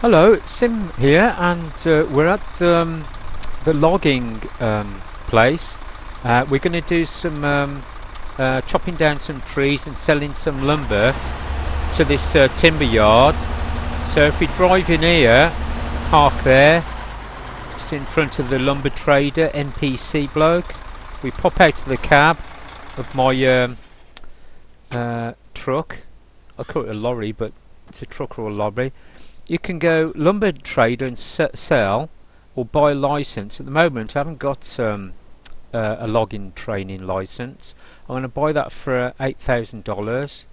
Hello, it's Sim here, and we're at the logging place. We're going to do some chopping down some trees and selling some lumber to this timber yard. So if we drive in here, park there, just in front of the lumber trader, NPC bloke, we pop out of the cab of my truck. I call it a lorry, but it's a truck or a lorry. You can go lumber trader and sell or buy a license. At the moment I haven't got a logging training license. I'm going to buy that for $8,000.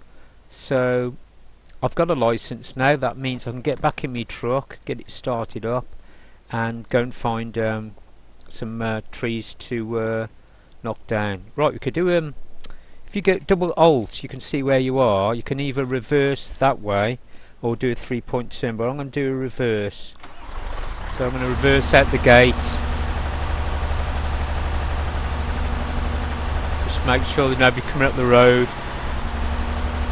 So I've got a license now. That means I can get back in my truck, get it started up, and go and find some trees to knock down. Right, we could do if you get double Alt, you can see where you are. You can either reverse that way or do a 3-point turn, but I'm going to do a reverse. So I'm going to reverse out the gate. Just make sure there's nobody coming up the road.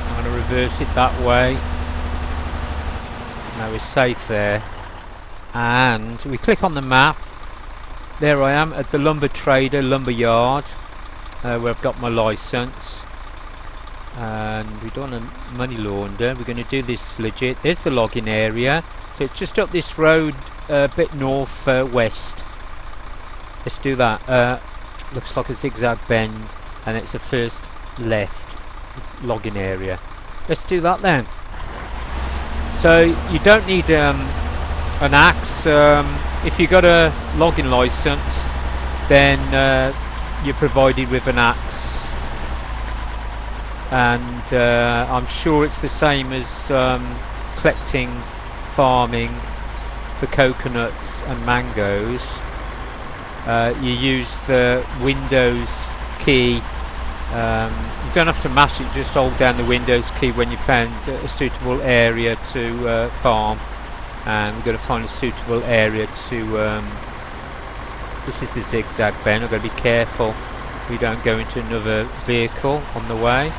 I'm going to reverse it that way. Now we're safe there. And we click on the map. There I am at the lumber trader, lumber yard, where I've got my license. And we don't want to money launder. We're going to do this legit. There's the logging area. So it's just up this road a bit north west. Let's do that. Looks like a zigzag bend, and it's the first left. It's logging area. Let's do that then. So you don't need an axe. If you've got a logging license, then you're provided with an axe. And I'm sure it's the same as collecting, farming for coconuts and mangoes. You use the Windows key. You don't have to mash it, just hold down the Windows key when you found a suitable area to farm. And we've got to find a suitable area to this is the zigzag bend. I've got to be careful we don't go into another vehicle on the way.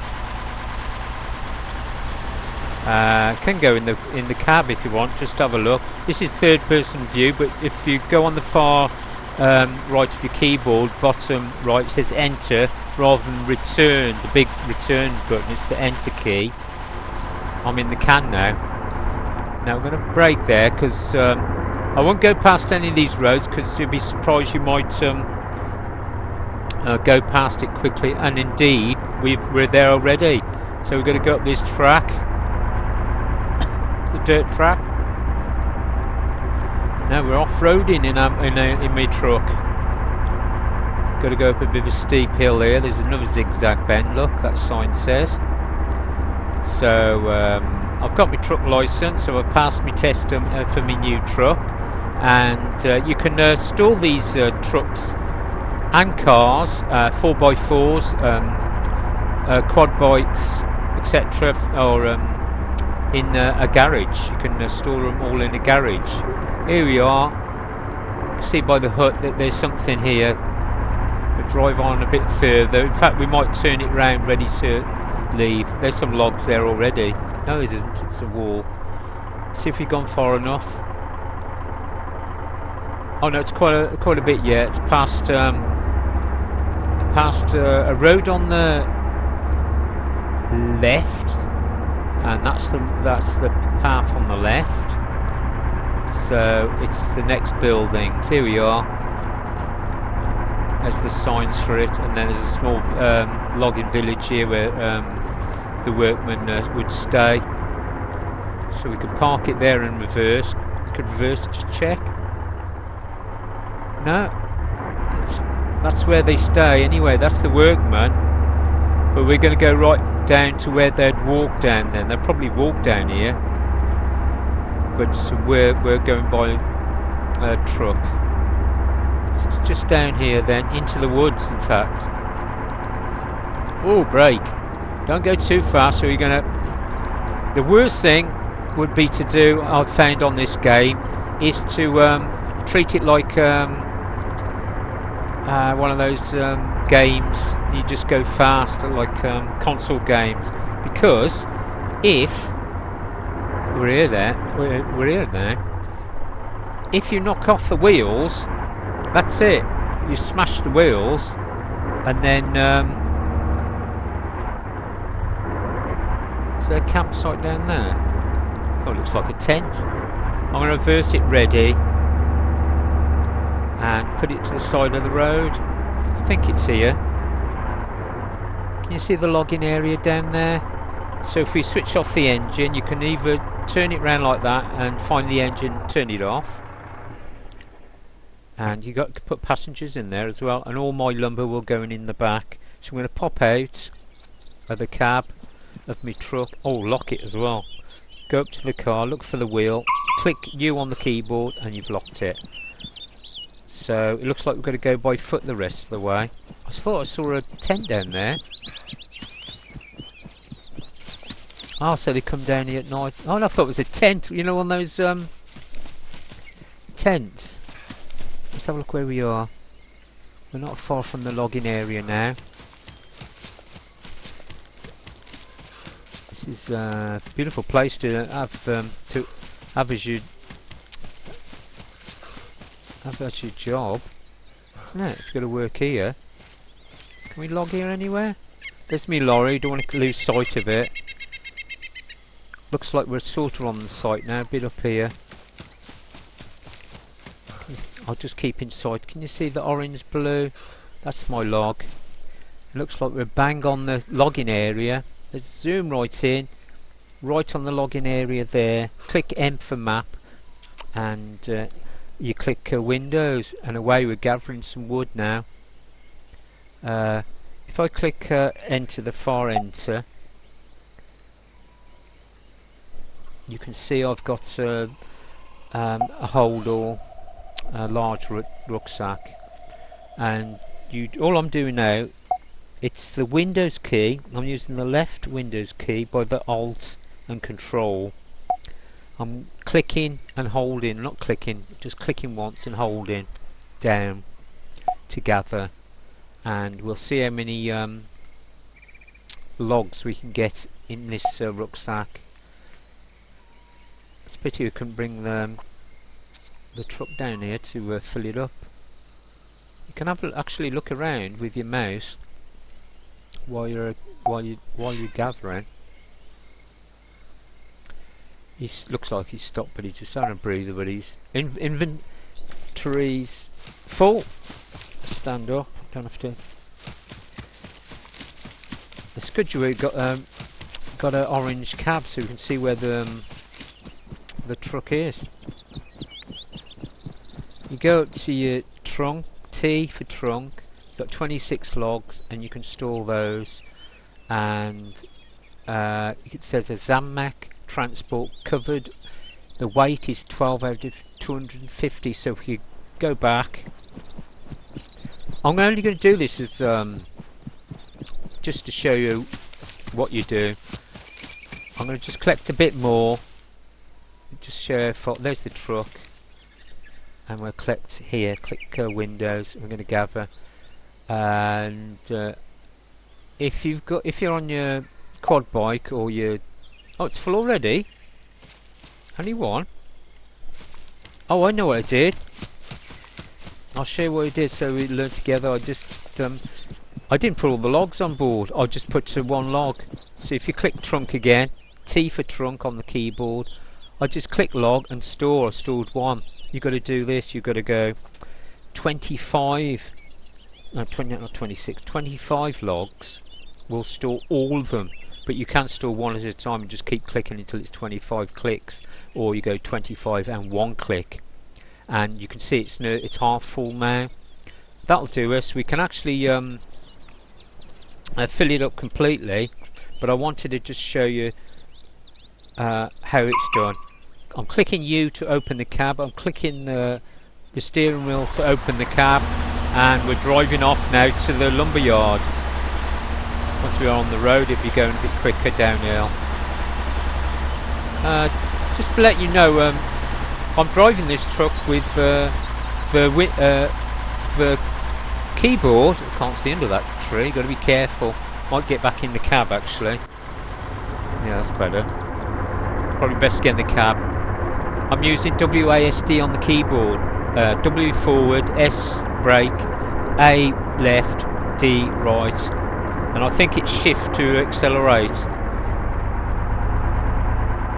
Can go in the cab if you want. Just have a look. This is third person view, but if you go on the far right of your keyboard, bottom right, it says enter rather than return. The big return button is the enter key. I'm in the can now. Now I'm going to brake there because I won't go past any of these roads because you'll be surprised you might go past it quickly. And indeed, we're there already. So we're going to go up this track. Dirt track. Now we're off-roading in my truck. Got to go up a bit of a steep hill here. There's another zigzag bend. Look, that sign says. So I've got my truck license, so I've passed my test for my new truck, and you can store these trucks and cars, 4x4s, quad bikes, etc., or in a garage. You can store them all in a garage. Here we are. You see by the hut that there's something here. We'll drive on a bit further. In fact, we might turn it round ready to leave. There's some logs there already. No, it isn't. It's a wall. See if we've gone far enough. Oh no, it's quite a bit yet. It's past a road on the left. And that's the path on the left. So it's the next buildings. Here we are. There's the signs for it, and then there's a small logging village here where the workmen would stay. So we could park it there and reverse. We could reverse to check. No, that's where they stay anyway. That's the workmen. But we're going to go right down to where they'd walk down then. They'll probably walk down here. But so we're going by a truck. So it's just down here then, into the woods in fact. Oh, brake. Don't go too fast or you're going to... The worst thing would be to do, I've found on this game, is to treat it like one of those games you just go fast, like console games, because if we're here there. We're here now. If you knock off the wheels, that's it. You smash the wheels, and then is there a campsite down there? Oh, it looks like a tent. I'm going to reverse it ready and put it to the side of the road. I think it's here. Can you see the logging area down there? So if we switch off the engine, you can either turn it round like that and find the engine, turn it off. And you got to put passengers in there as well, and all my lumber will go in the back. So I'm going to pop out of the cab of my truck. Oh, lock it as well. Go up to the car, look for the wheel, click U on the keyboard, and you've locked it. So it looks like we're going to go by foot the rest of the way. I thought I saw a tent down there. Oh, so they come down here at night. Oh, I thought it was a tent. You know, one of those tents. Let's have a look where we are. We're not far from the logging area now. This is a beautiful place to have as your job, isn't it? It's got to work here. Can we log here anywhere? There's me lorry. Don't want to lose sight of it. Looks like we're sort of on the site now, a bit up here. I'll just keep in sight. Can you see the orange blue? That's my log. It looks like we're bang on the logging area. Let's zoom right in, right on the logging area there. Click M for map, and you click Windows, and away we're gathering some wood now. If I click enter, the far enter, you can see I've got a hold or a large rucksack, and all I'm doing now, it's the Windows key. I'm using the left Windows key by the Alt and Control. I'm clicking and holding, not clicking, just clicking once and holding down to gather, and we'll see how many logs we can get in this rucksack. It's a pity we couldn't bring the truck down here to fill it up. You can actually look around with your mouse while you're gathering. He looks like he's stopped, but he's just having a breather. But his inventory's full. Stand up. Don't have to. It's good you've got an orange cab, so you can see where the truck is. You go up to your trunk, T for trunk. You've got 26 logs, and you can store those. And it says a Zamak transport covered. The weight is 12 out of 250. So if you go back, I'm only going to do this as just to show you what you do. I'm going to just collect a bit more. Just show you. There's the truck. And we'll collect here, click Windows, we're going to gather, and if you're on your quad bike or your, oh, it's full already, only one. Oh, I know what I did. I'll show you what I did so we learn together. I didn't put all the logs on board, I just put to one log. So if you click trunk again, T for trunk on the keyboard, I just click log and store. I stored one. You've got to do this, you've got to go 25, no, 20, not 26, 25 logs will store all of them, but you can't store one at a time and just keep clicking until it's 25 clicks, or you go 25 and one click. And you can see it's half full now. That'll do us. We can actually fill it up completely, but I wanted to just show you how it's done. I'm clicking U to open the cab, I'm clicking the steering wheel to open the cab, and we're driving off now to the lumber yard. Once we are on the road, it'll be going a bit quicker downhill. Just to let you know, I'm driving this truck with the keyboard. I can't see under that tree, got to be careful. Might get back in the cab actually. Yeah, that's better. probably best get in the cab. I'm using WASD on the keyboard. W forward, S brake, A left, D right, and I think it's shift to accelerate.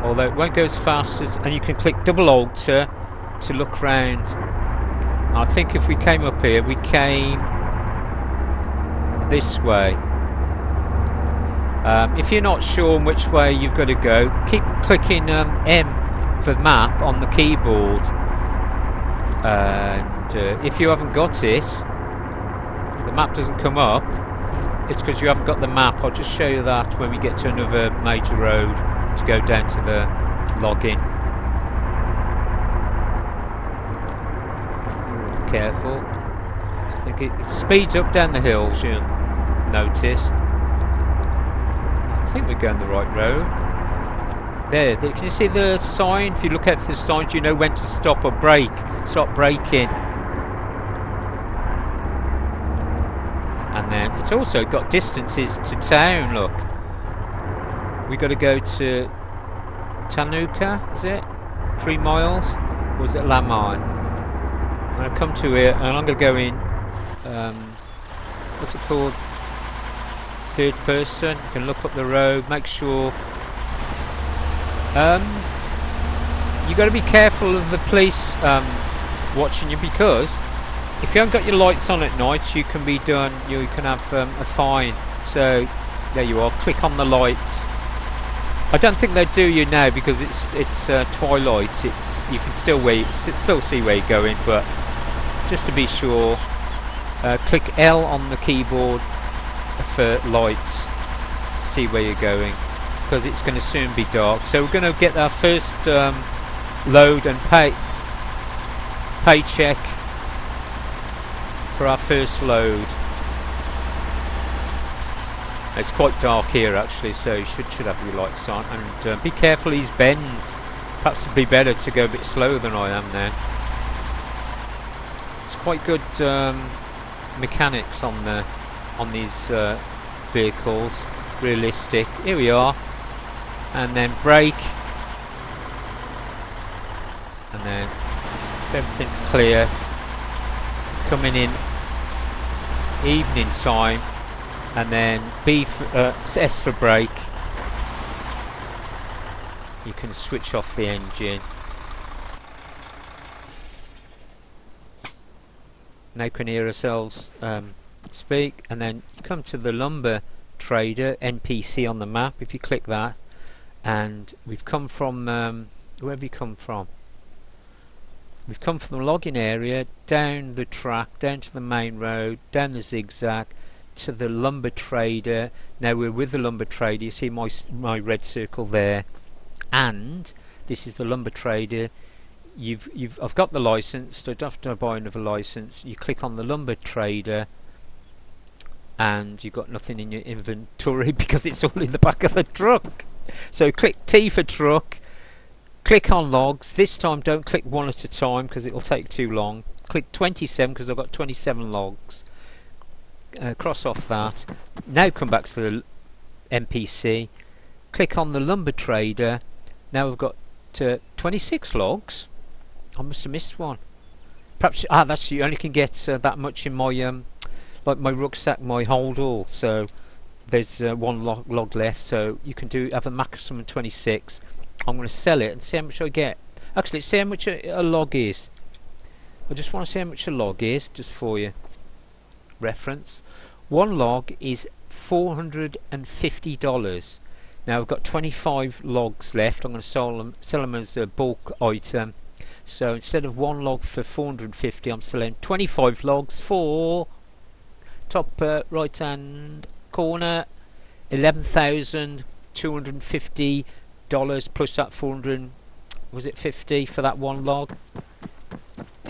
Although it won't go as fast as, and you can click double alter to look round. I think if we came up here, we came this way. If you're not sure which way you've got to go, keep clicking M for map on the keyboard. And if you haven't got it, the map doesn't come up, it's because you haven't got the map. I'll just show you that when we get to another major road to go down to the login. Careful. I think it speeds up down the hills, you'll notice. I think we're going the right road. There, can you see the sign? If you look at the signs, you know when to stop or brake. Stop braking. And then it's also got distances to town, look. We got to go to Tanoa, is it? 3 miles? Or is it Lamine? I'm going to come to here and I'm going to go in, what's it called? Third person. You can look up the road, make sure. You got to be careful of the police watching you, because if you haven't got your lights on at night, you can be done. You can have a fine. So there you are. Click on the lights. I don't think they do you now because it's twilight. You can still see where you're going, but just to be sure, click L on the keyboard for lights to see where you're going, because it's going to soon be dark. So we're going to get our first load and paycheck for our first load. It's quite dark here actually, so you should have your lights on, and be careful these bends. Perhaps it'd be better to go a bit slower than I am there. It's quite good mechanics on these vehicles, realistic. Here we are, and then brake, and then if everything's clear, coming in evening time, and then S for brake. You can switch off the engine. Now we can hear ourselves speak, and then come to the lumber trader NPC on the map. If you click that, and we've come from where have we come from? We've come from the login area down the track, down to the main road, down the zigzag to the lumber trader. Now we're with the lumber trader. You see my red circle there, and this is the lumber trader. I've got the license. I don't have to buy another license. You click on the lumber trader, and you've got nothing in your inventory because it's all in the back of the truck. So click T for truck. Click on logs. This time don't click one at a time because it'll take too long. Click 27 because I've got 27 logs. Cross off that. Now come back to the NPC. Click on the lumber trader. Now we've got 26 logs. I must have missed one. Perhaps that's, you only can get that much in my like my rucksack, my hold all. So there's one log left. So you can have a maximum of 26. I'm going to sell it and see how much I get. Actually, see how much a log is. I just want to see how much a log is, just for you reference. One log is $450. Now I've got 25 logs left. I'm going to sell them as a bulk item. So instead of one log for 450, I'm selling 25 logs for top right hand corner, $11,250 plus that 400. Was it 50 for that one log?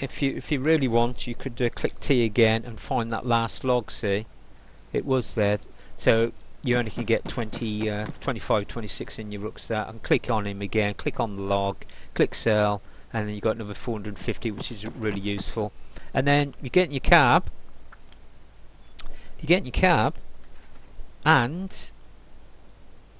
If you really want, you could click T again and find that last log. See, it was there. So you only can get 25, 26 in your rucksack, and click on him again. Click on the log, click sell, and then you got another 450, which is really useful. And then you get in your cab. And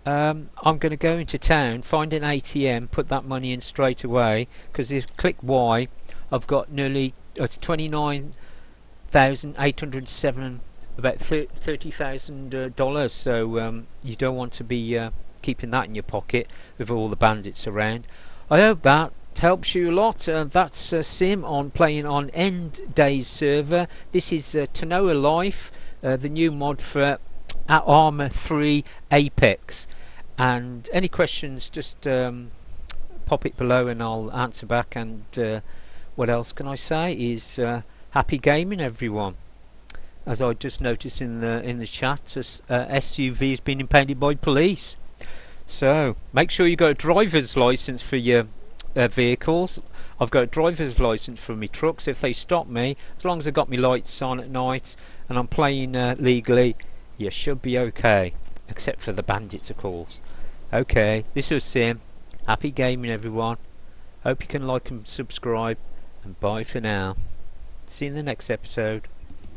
I'm going to go into town, find an ATM, put that money in straight away, because if click Y, I've got nearly, it's 29,807, about $30,000, so you don't want to be keeping that in your pocket with all the bandits around. I hope that helps you a lot. That's Sim on playing on End Days server. This is Tanoa Life, the new mod for Armour 3 Apex. And any questions, just pop it below and I'll answer back. And what else can I say is happy gaming, everyone. As I just noticed in the chat, SUV has been impounded by police. So make sure you got a driver's license for your vehicles. I've got a driver's license for my trucks. If they stop me, as long as I've got my lights on at night and I'm playing legally, you should be okay, except for the bandits, of course. Okay, this was Sim. Happy gaming, everyone. Hope you can like and subscribe, and bye for now. See you in the next episode.